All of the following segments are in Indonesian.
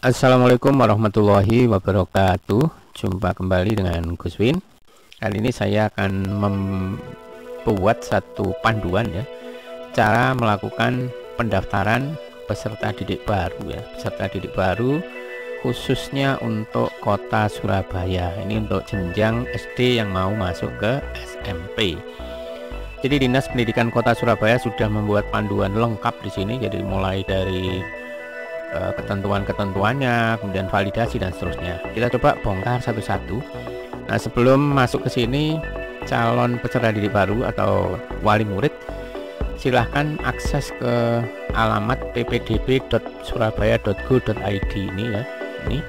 Assalamualaikum warahmatullahi wabarakatuh. Jumpa kembali dengan Gus Win. Kali ini saya akan membuat satu panduan ya, cara melakukan pendaftaran peserta didik baru ya, peserta didik baru khususnya untuk kota Surabaya. Ini untuk jenjang SD yang mau masuk ke SMP. Jadi Dinas Pendidikan Kota Surabaya sudah membuat panduan lengkap di sini. Jadi mulai dari ketentuan-ketentuannya, kemudian validasi dan seterusnya. Kita coba bongkar satu-satu. Nah, sebelum masuk ke sini, calon peserta didik baru atau wali murid silahkan akses ke alamat ppdb.surabaya.go.id ini ya. Ini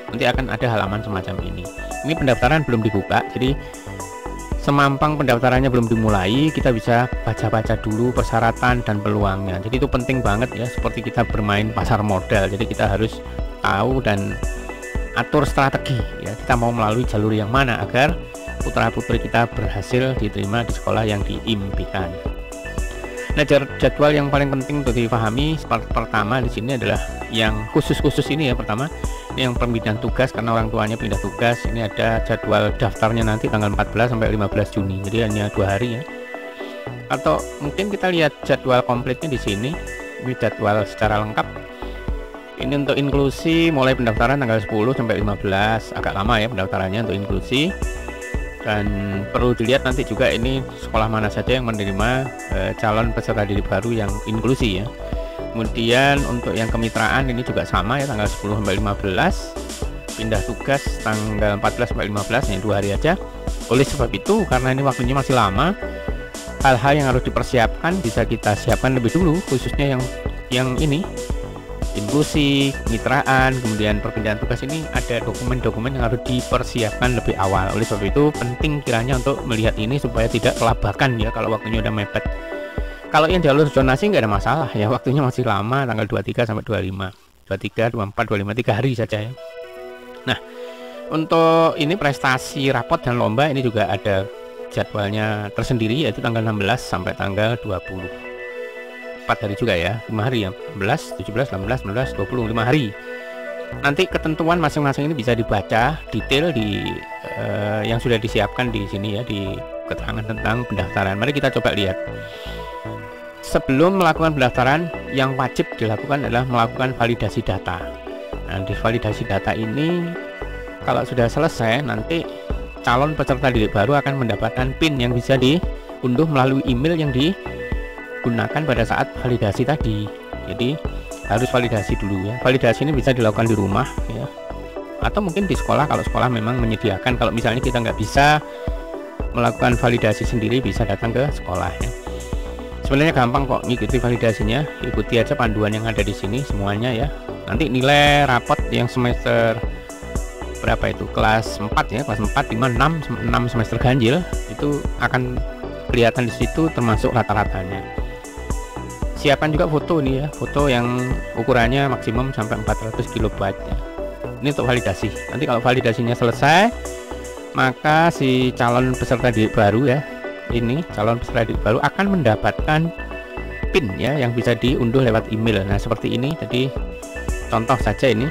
nanti akan ada halaman semacam ini. Ini pendaftaran belum dibuka, jadi semampang pendaftarannya belum dimulai, kita bisa baca-baca dulu persyaratan dan peluangnya. Jadi itu penting banget ya, seperti kita bermain pasar modal. Jadi kita harus tahu dan atur strategi ya, kita mau melalui jalur yang mana agar putra-putri kita berhasil diterima di sekolah yang diimpikan. Nah, jadwal yang paling penting untuk dipahami pertama di sini adalah yang khusus ini ya. Pertama, ini yang pembinaan tugas karena orang tuanya pindah tugas. Ini ada jadwal daftarnya nanti tanggal 14 sampai 15 Juni. Jadi hanya 2 hari ya. Atau mungkin kita lihat jadwal komplitnya di sini. Ini jadwal secara lengkap. Ini untuk inklusi mulai pendaftaran tanggal 10 sampai 15. Agak lama ya pendaftarannya untuk inklusi. Dan perlu dilihat nanti juga ini sekolah mana saja yang menerima calon peserta didik baru yang inklusi ya. Kemudian untuk yang kemitraan ini juga sama ya, tanggal 10 sampai 15. Pindah tugas tanggal 14 sampai 15, hanya 2 hari aja. Oleh sebab itu, karena ini waktunya masih lama, hal-hal yang harus dipersiapkan bisa kita siapkan lebih dulu, khususnya yang ini inklusi, kemitraan, kemudian perpindahan tugas. Ini ada dokumen-dokumen yang harus dipersiapkan lebih awal. Oleh sebab itu penting kiranya untuk melihat ini supaya tidak kelabakan ya kalau waktunya udah mepet. Kalau yang jalur zonasi nggak ada masalah ya, waktunya masih lama, tanggal 23 sampai 25, 23, 24, 25, 3 hari saja ya. Nah, untuk ini prestasi rapot dan lomba ini juga ada jadwalnya tersendiri, yaitu tanggal 16 sampai tanggal 20. 4 hari juga ya, 5 hari ya, 16, 17, 18, 19, 20, 5 hari. Nanti ketentuan masing-masing ini bisa dibaca detail di yang sudah disiapkan di sini ya, di keterangan tentang pendaftaran. Mari kita coba lihat. Sebelum melakukan pendaftaran, yang wajib dilakukan adalah melakukan validasi data. Nah, di validasi data ini kalau sudah selesai, nanti calon peserta didik baru akan mendapatkan PIN yang bisa diunduh melalui email yang digunakan pada saat validasi tadi. Jadi harus validasi dulu ya. Validasi ini bisa dilakukan di rumah ya, atau mungkin di sekolah kalau sekolah memang menyediakan. Kalau misalnya kita nggak bisa melakukan validasi sendiri, bisa datang ke sekolah ya. Sebenarnya gampang kok ngikuti validasinya, ikuti aja panduan yang ada di sini semuanya ya. Nanti nilai rapot yang semester berapa itu, kelas 4 ya, kelas 4, 5, 6 semester ganjil itu akan kelihatan di situ termasuk rata-ratanya. Siapkan juga foto nih ya, foto yang ukurannya maksimum sampai 400 KB ya. Ini untuk validasi. Nanti kalau validasinya selesai, maka si calon peserta didik baru ya, ini calon peserta didik baru akan mendapatkan PIN ya yang bisa diunduh lewat email. Nah, seperti ini. Jadi contoh saja ini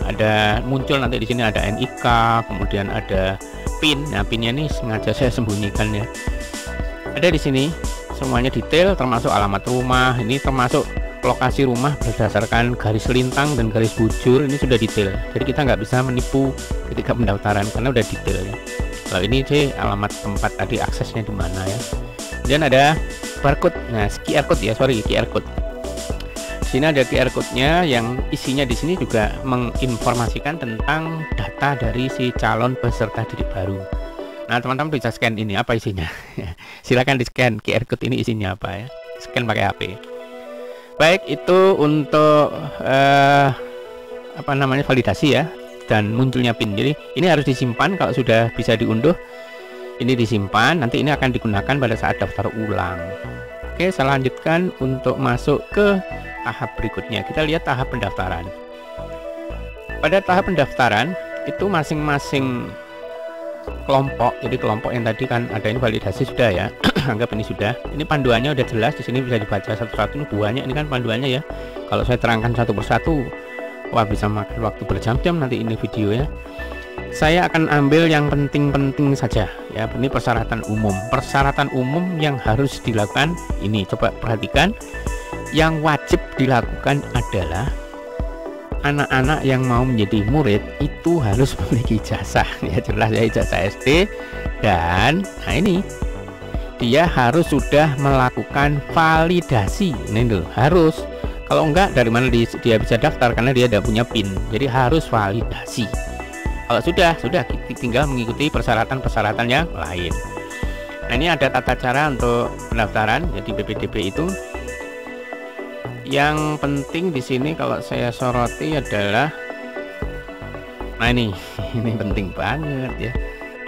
ada muncul nanti di sini ada NIK, kemudian ada PIN. Nah, PIN-nya ini sengaja saya sembunyikan ya. Ada di sini semuanya detail, termasuk alamat rumah, ini termasuk lokasi rumah berdasarkan garis lintang dan garis bujur. Ini sudah detail, jadi kita nggak bisa menipu ketika pendaftaran karena udah detail ya. Kalau ini sih alamat tempat tadi, aksesnya di mana ya. Dan ada barcode, nah QR code ya, QR code. Di sini ada QR code-nya yang isinya di sini juga menginformasikan tentang data dari si calon peserta didik baru. Nah, teman-teman bisa scan ini, apa isinya? Silakan di scan QR code ini isinya apa ya. Scan pakai HP. Baik, itu untuk validasi ya dan munculnya PIN. Jadi ini harus disimpan. Kalau sudah bisa diunduh, ini disimpan. Nanti ini akan digunakan pada saat daftar ulang. Oke, saya lanjutkan untuk masuk ke tahap berikutnya. Kita lihat tahap pendaftaran. Pada tahap pendaftaran itu masing-masing kelompok. Jadi kelompok yang tadi kan ada ini validasi sudah ya. Anggap ini sudah. Ini panduannya udah jelas, di sini bisa dibaca satu-satu. Ini banyak ini kan panduannya ya. Kalau saya terangkan satu persatu Wah, bisa makan waktu berjam-jam nanti ini videonya. Saya akan ambil yang penting-penting saja ya. Ini persyaratan umum. Persyaratan umum yang harus dilakukan ini, coba perhatikan. Yang wajib dilakukan adalah anak-anak yang mau menjadi murid itu harus memiliki ijazah ya, jelas ya, ijazah SD. Dan nah ini dia harus sudah melakukan validasi. Ini loh, harus. Kalau enggak, dari mana dia bisa daftar, karena dia tidak punya PIN. Jadi harus validasi. Kalau sudah tinggal mengikuti persyaratan-persyaratan yang lain. Nah, ini ada tata cara untuk pendaftaran jadi PPDB itu. Yang penting di sini kalau saya soroti adalah, nah ini penting banget ya.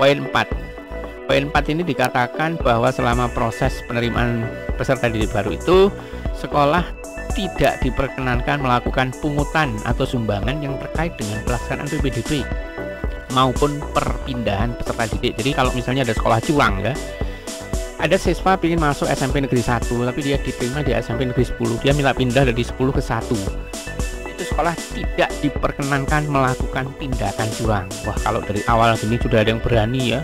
Poin 4. Poin 4 ini dikatakan bahwa selama proses penerimaan peserta didik baru itu, sekolah tidak diperkenankan melakukan pungutan atau sumbangan yang terkait dengan pelaksanaan PPDB maupun perpindahan peserta didik. Jadi kalau misalnya ada sekolah curang ya, ada siswa ingin masuk SMP Negeri 1 tapi dia diterima di SMP Negeri 10, dia minta pindah dari 10 ke 1, itu sekolah tidak diperkenankan melakukan tindakan curang. Wah, kalau dari awal gini sudah ada yang berani ya,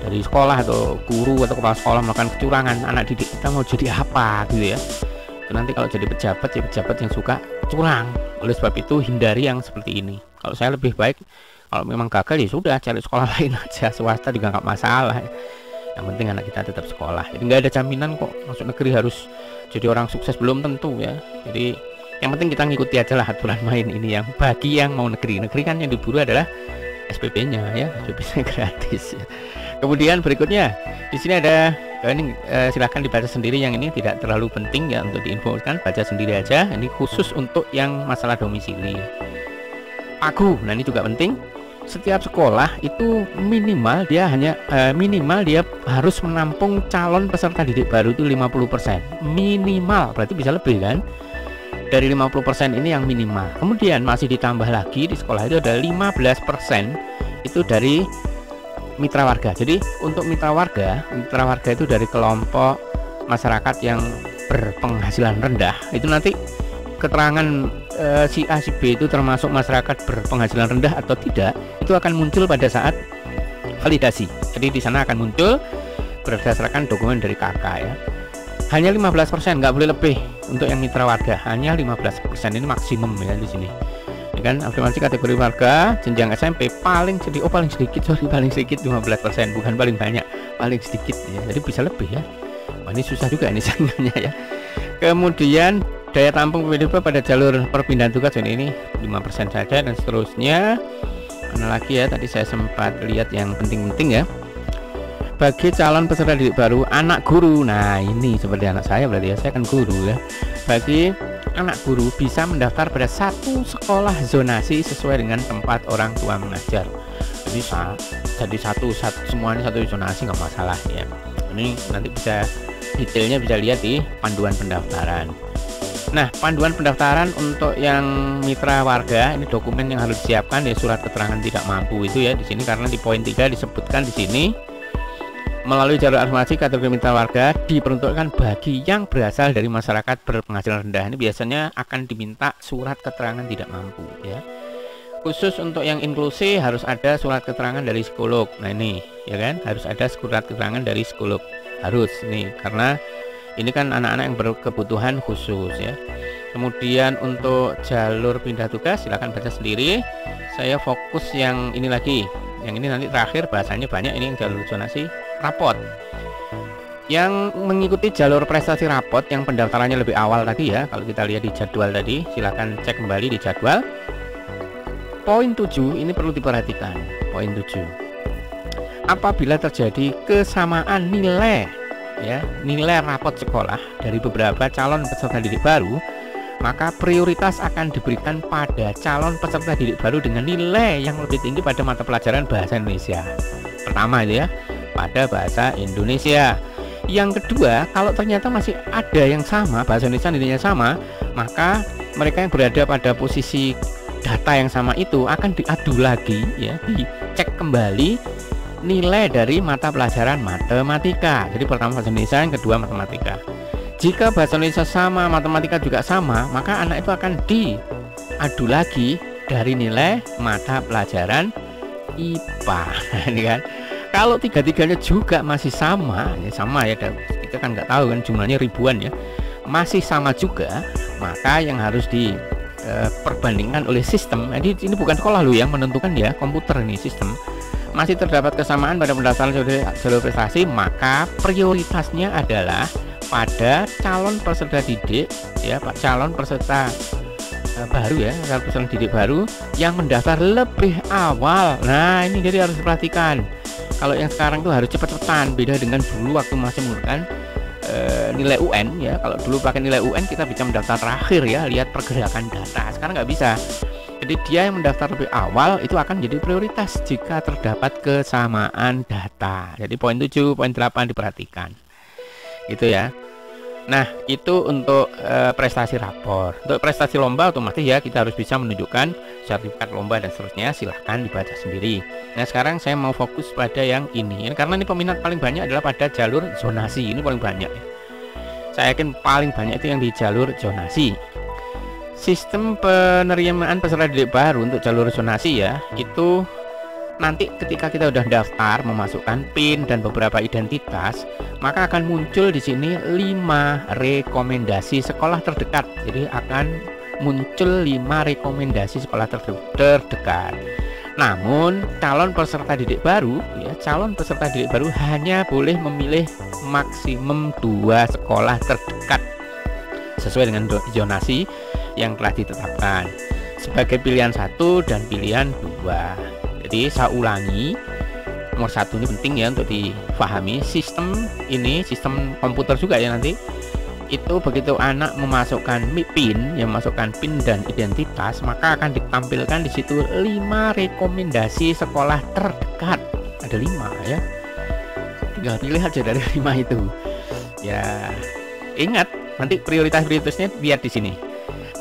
dari sekolah atau guru atau kepala sekolah melakukan kecurangan, anak didik kita mau jadi apa gitu ya. Itu nanti kalau jadi pejabat ya pejabat yang suka curang. Oleh sebab itu hindari yang seperti ini. Kalau saya lebih baik, kalau memang gagal ya sudah cari sekolah lain aja, swasta juga nggak masalah. Yang penting anak kita tetap sekolah. Jadi nggak ada jaminan kok masuk negeri harus jadi orang sukses, belum tentu ya. Jadi yang penting kita ngikuti aja lah aturan main ini yang bagi yang mau negeri. Negeri kan yang diburu adalah SPP-nya ya, SPP-nya gratis ya. Kemudian berikutnya di sini ada ini silahkan dibaca sendiri, yang ini tidak terlalu penting ya untuk diinfokan, baca sendiri aja. Ini khusus untuk yang masalah domisili. Pagu, nah ini juga penting. Setiap sekolah itu minimal dia harus menampung calon peserta didik baru itu 50%. Minimal, berarti bisa lebih kan? Dari 50% ini yang minimal. Kemudian masih ditambah lagi di sekolah itu ada 15% itu dari mitra warga. Jadi untuk mitra warga itu dari kelompok masyarakat yang berpenghasilan rendah. Itu nanti keterangan si A si B itu termasuk masyarakat berpenghasilan rendah atau tidak, itu akan muncul pada saat validasi. Jadi di sana akan muncul berdasarkan dokumen dari KK ya. Hanya 15%, nggak boleh lebih untuk yang mitra warga. Hanya 15%, ini maksimum ya di sini. Ya kan, afirmasi kategori warga jenjang SMP paling sedikit 15%, bukan paling banyak, paling sedikit ya. Jadi bisa lebih ya. Wah, ini susah juga ini saingannya ya. Kemudian daya tampung PPDB pada jalur perpindahan tugas ini 5% saja dan seterusnya. Mana lagi ya, tadi saya sempat lihat yang penting-penting ya. Bagi calon peserta didik baru anak guru, nah ini seperti anak saya berarti ya, saya kan guru ya. Bagi anak guru bisa mendaftar pada satu sekolah zonasi sesuai dengan tempat orang tua mengajar. Jadi semuanya satu zonasi nggak masalah ya. Ini nanti bisa detailnya bisa lihat di panduan pendaftaran. Nah, panduan pendaftaran untuk yang mitra warga ini dokumen yang harus disiapkan ya, surat keterangan tidak mampu itu ya di sini, karena di poin 3 disebutkan di sini melalui jalur informasi kategori mitra warga diperuntukkan bagi yang berasal dari masyarakat berpenghasilan rendah. Ini biasanya akan diminta surat keterangan tidak mampu ya. Khusus untuk yang inklusi harus ada surat keterangan dari psikolog. Nah ini ya kan, harus ada surat keterangan dari psikolog, harus nih, karena ini kan anak-anak yang berkebutuhan khusus ya. Kemudian untuk jalur pindah tugas silahkan baca sendiri. Saya fokus yang ini lagi. Yang ini nanti terakhir bahasanya banyak, ini yang jalur zonasi rapot. Yang mengikuti jalur prestasi rapot yang pendaftarannya lebih awal tadi ya, kalau kita lihat di jadwal tadi, silahkan cek kembali di jadwal. Poin 7 ini perlu diperhatikan. Poin 7. Apabila terjadi kesamaan nilai ya, nilai rapot sekolah dari beberapa calon peserta didik baru, maka prioritas akan diberikan pada calon peserta didik baru dengan nilai yang lebih tinggi pada mata pelajaran bahasa Indonesia. Pertama itu ya, pada bahasa Indonesia. Yang kedua, kalau ternyata masih ada yang sama, bahasa Indonesia nilainya sama, maka mereka yang berada pada posisi data yang sama itu akan diadu lagi ya, dicek kembali nilai dari mata pelajaran matematika. Jadi pertama bahasa Indonesia, yang kedua matematika. Jika bahasa Indonesia sama, matematika juga sama, maka anak itu akan adu lagi dari nilai mata pelajaran IPA. Ini kan kalau tiga-tiganya juga masih sama, ya sama ya, kita kan nggak tahu kan jumlahnya ribuan ya, masih sama juga, maka yang harus diperbandingkan oleh sistem. Jadi ini bukan sekolah loh yang menentukan ya, komputer ini, sistem. Masih terdapat kesamaan pada pendaftaran jalur prestasi, maka prioritasnya adalah pada calon peserta didik ya, Pak, calon peserta baru ya, calon peserta didik baru yang mendaftar lebih awal. Nah ini jadi harus diperhatikan. Kalau yang sekarang tuh harus cepet-cepetan, beda dengan dulu waktu masih menggunakan nilai UN ya. Kalau dulu pakai nilai UN kita bisa mendaftar terakhir ya, lihat pergerakan data. Sekarang nggak bisa. Jadi dia yang mendaftar lebih awal itu akan jadi prioritas jika terdapat kesamaan data. Jadi poin 7, poin 8 diperhatikan. Gitu ya. Nah, itu untuk prestasi rapor. Untuk prestasi lomba otomatis ya kita harus bisa menunjukkan sertifikat lomba dan seterusnya. Silahkan dibaca sendiri. Nah, sekarang saya mau fokus pada yang ini. Karena ini peminat paling banyak adalah pada jalur zonasi. Ini paling banyak. Saya yakin paling banyak itu yang di jalur zonasi. Sistem penerimaan peserta didik baru untuk jalur zonasi ya, itu nanti ketika kita udah daftar, memasukkan PIN dan beberapa identitas, maka akan muncul di sini 5 rekomendasi sekolah terdekat. Jadi akan muncul 5 rekomendasi sekolah terdekat. Namun calon peserta didik baru ya, calon peserta didik baru hanya boleh memilih maksimum 2 sekolah terdekat sesuai dengan zonasi yang telah ditetapkan sebagai pilihan 1 dan pilihan 2. Jadi saya ulangi, nomor 1 ini penting ya untuk difahami. Sistem ini sistem komputer juga ya, nanti itu begitu anak memasukkan PIN, yang memasukkan PIN dan identitas, maka akan ditampilkan di situ 5 rekomendasi sekolah terdekat. Ada 5 ya, tinggal pilih aja dari 5 itu ya. Ingat, nanti prioritasnya lihat di sini.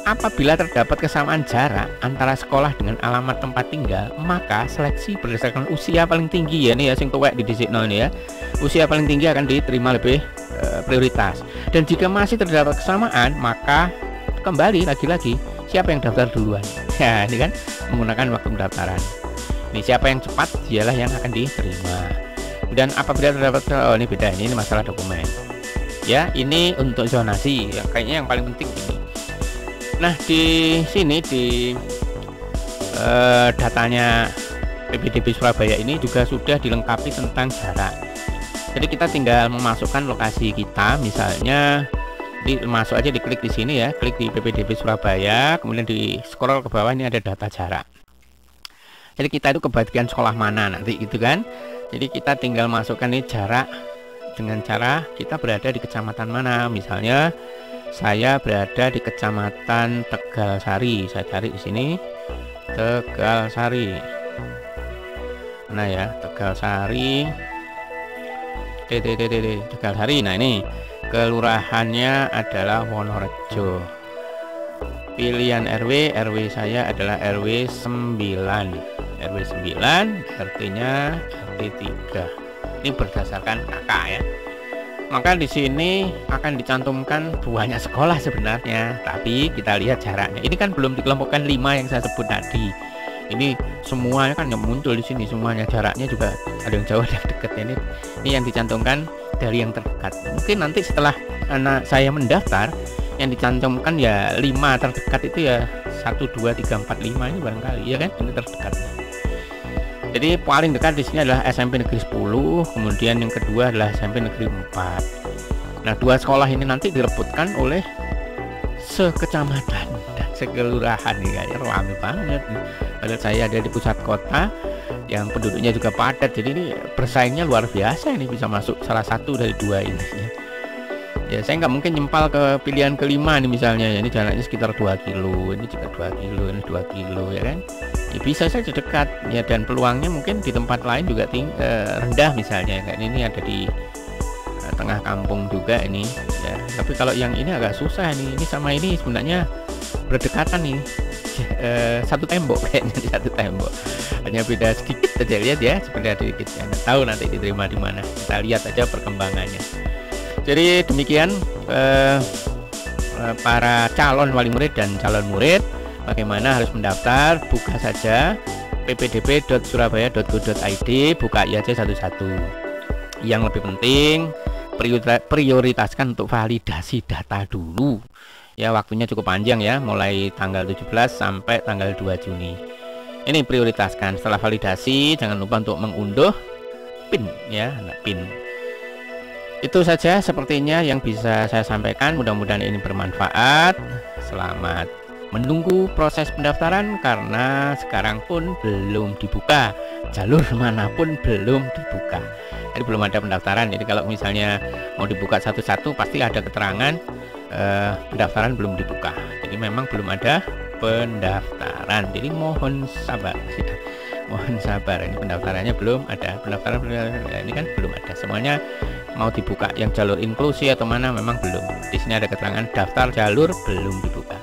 Apabila terdapat kesamaan jarak antara sekolah dengan alamat tempat tinggal, maka seleksi berdasarkan usia paling tinggi ya, nih ya, sing tuwek di disikno ini ya. Usia paling tinggi akan diterima lebih prioritas. Dan jika masih terdapat kesamaan, maka kembali lagi-lagi siapa yang daftar duluan. Ya, ini kan menggunakan waktu pendaftaran. Ini siapa yang cepat dialah yang akan diterima. Dan apabila terdapat, oh ini beda, ini masalah dokumen. Ya, ini untuk zonasi ya, kayaknya yang paling penting ini. Nah, di sini di datanya PPDB Surabaya ini juga sudah dilengkapi tentang jarak. Jadi kita tinggal memasukkan lokasi kita, misalnya masuk aja, diklik di sini ya, klik di PPDB Surabaya, kemudian di scroll ke bawah, ini ada data jarak. Jadi kita itu kebagian sekolah mana nanti gitu kan. Jadi kita tinggal masukkan ini jarak dengan cara kita berada di kecamatan mana. Misalnya saya berada di Kecamatan Tegalsari. Saya cari di sini Tegalsari. Nah ya, Tegalsari. Tegalsari. Nah ini kelurahannya adalah Wonorejo. Pilihan RW, RW saya adalah RW 9. RW 9, RT-nya RT 3. Ini berdasarkan kakak ya. Maka di sini akan dicantumkan banyak sekolah sebenarnya, tapi kita lihat jaraknya. Ini kan belum dikelompokkan 5 yang saya sebut tadi. Ini semuanya kan yang muncul di sini, semuanya jaraknya juga ada yang jauh, ada yang dekat. Ini yang dicantumkan dari yang terdekat. Mungkin nanti setelah anak saya mendaftar, yang dicantumkan ya 5 terdekat itu ya 1, 2, 3, 4, 5 ini barangkali ya kan, ini terdekatnya. Jadi paling dekat di sini adalah SMP Negeri 10, kemudian yang kedua adalah SMP Negeri 4. Nah, 2 sekolah ini nanti direbutkan oleh sekecamatan dan sekelurahan nih, kayaknya ramai banget. Padahal saya ada di pusat kota yang penduduknya juga padat, jadi ini bersaingnya luar biasa, ini bisa masuk salah satu dari 2 ini ya. Ya saya nggak mungkin nyempal ke pilihan kelima nih misalnya ya, ini jaraknya sekitar 2 kilo, ini juga 2 kilo, ini 2 kilo ya kan. Ya bisa saja dekat ya, dan peluangnya mungkin di tempat lain juga rendah misalnya, kayak ini ada di tengah kampung juga ini ya. Tapi kalau yang ini agak susah nih, ini sama ini sebenarnya berdekatan nih, satu tembok kayaknya, satu tembok, hanya beda sedikit aja, lihat ya, beda sedikit ya. Nggak tahu nanti diterima di mana, kita lihat aja perkembangannya. Jadi demikian para calon wali murid dan calon murid, Bagaimana harus mendaftar? Buka saja ppdb.surabaya.go.id, buka aja satu-satu. Yang lebih penting, prioritaskan untuk validasi data dulu. Ya, waktunya cukup panjang ya, mulai tanggal 17 sampai tanggal 2 Juni. Ini prioritaskan. Setelah validasi, jangan lupa untuk mengunduh PIN ya, PIN. Itu saja sepertinya yang bisa saya sampaikan. Mudah-mudahan ini bermanfaat. Selamat menunggu proses pendaftaran karena sekarang pun belum dibuka, jalur manapun belum dibuka, jadi belum ada pendaftaran. Jadi kalau misalnya mau dibuka satu-satu pasti ada keterangan pendaftaran belum dibuka, jadi memang belum ada pendaftaran, jadi mohon sabar ya. Mohon sabar, ini pendaftarannya belum ada, pendaftaran ini kan belum ada semuanya. Mau dibuka yang jalur inklusi atau mana memang belum. Di sini ada keterangan daftar jalur belum dibuka.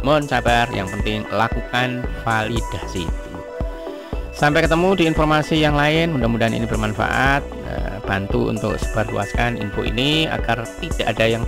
Mohon sabar, yang penting lakukan validasi itu. Sampai ketemu di informasi yang lain, mudah-mudahan ini bermanfaat. Bantu untuk sebarluaskan info ini agar tidak ada yang